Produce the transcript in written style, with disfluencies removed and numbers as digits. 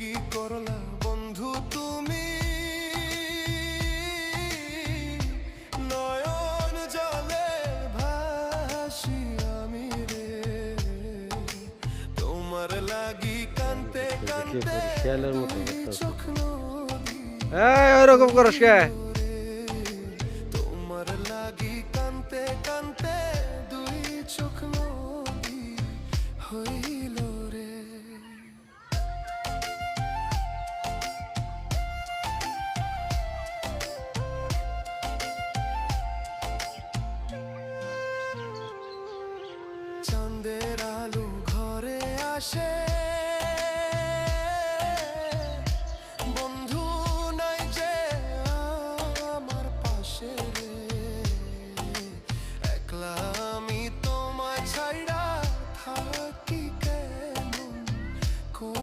কি করলা বন্ধু তুমি নয়ন জলে ভাসি আমি রে তোমার লাগি কানতে কানতে শিয়ালের মতো করতেছে। চোখ নদী এই ওরকম করস কে?